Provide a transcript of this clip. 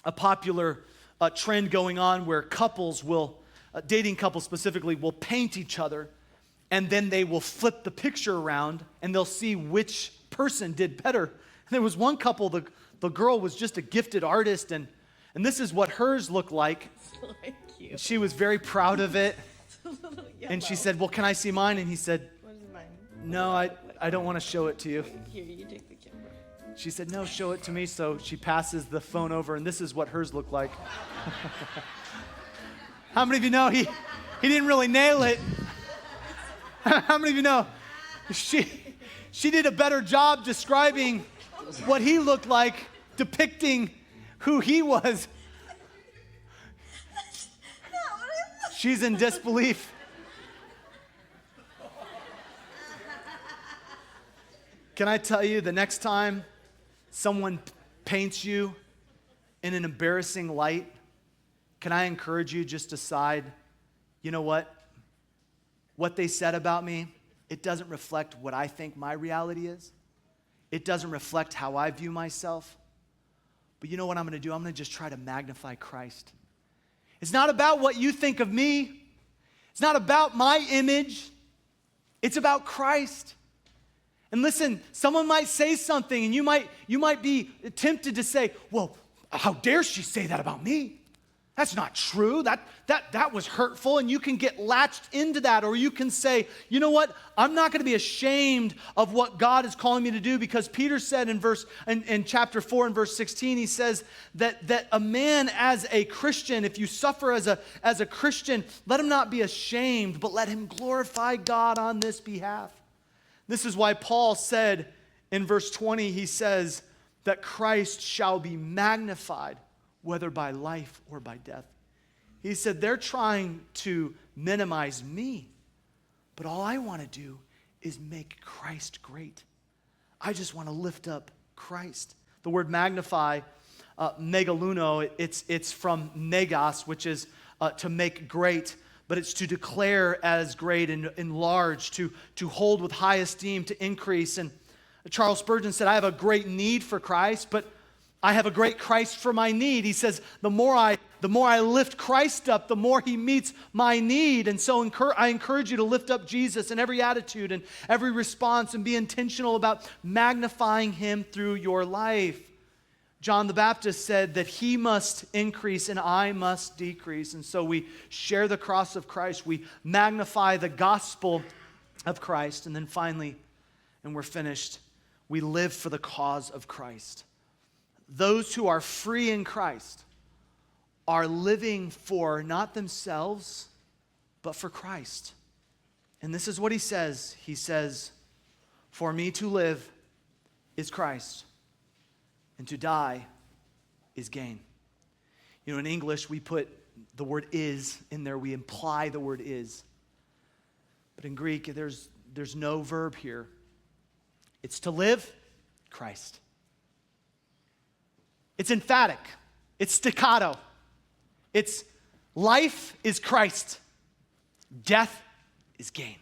a popular trend going on where couples will, dating couples specifically, will paint each other, and then they will flip the picture around and they'll see which person did better. And there was one couple, the girl was just a gifted artist, and this is what hers looked like. So cute. She was very proud of it. It's a little And she yellow. said, well, can I see mine? And he said, What is mine? no, I don't want to show it to you. Here, you take the camera. She said, no, show it to me. So she passes the phone over, and this is what hers looked like. How many of you know he didn't really nail it? How many of you know she did a better job describing what he looked like, depicting who he was? She's in disbelief. Can I tell you, the next time someone paints you in an embarrassing light, can I encourage you just decide, you know what? What they said about me, it doesn't reflect what I think my reality is. It doesn't reflect how I view myself. But you know what I'm going to do? I'm going to just try to magnify Christ. It's not about what you think of me. It's not about my image. It's about Christ. And listen, someone might say something, and you might be tempted to say, well, how dare she say that about me? That's not true. That was hurtful, and you can get latched into that. Or you can say, you know what? I'm not going to be ashamed of what God is calling me to do, because Peter said in chapter 4 and verse 16, he says that a man as a Christian, if you suffer as a Christian, let him not be ashamed, but let him glorify God on this behalf. This is why Paul said in verse 20, he says that Christ shall be magnified, whether by life or by death. He said, they're trying to minimize me, but all I want to do is make Christ great. I just want to lift up Christ. The word magnify, megaluno, it's from megas, which is to make great, but it's to declare as great and enlarge, to hold with high esteem, to increase. And Charles Spurgeon said, I have a great need for Christ, but I have a great Christ for my need. He says, the more I lift Christ up, the more he meets my need. And so I encourage you to lift up Jesus in every attitude and every response, and be intentional about magnifying him through your life. John the Baptist said that he must increase and I must decrease. And so we share the cross of Christ. We magnify the gospel of Christ. And then finally, and we're finished, we live for the cause of Christ. Those who are free in Christ are living for not themselves, but for Christ. And this is what he says. He says, for me to live is Christ, and to die is gain. You know, in English, we put the word is in there. We imply the word is. But in Greek, there's no verb here. It's to live, Christ. It's emphatic. It's staccato. It's life is Christ. Death is gain.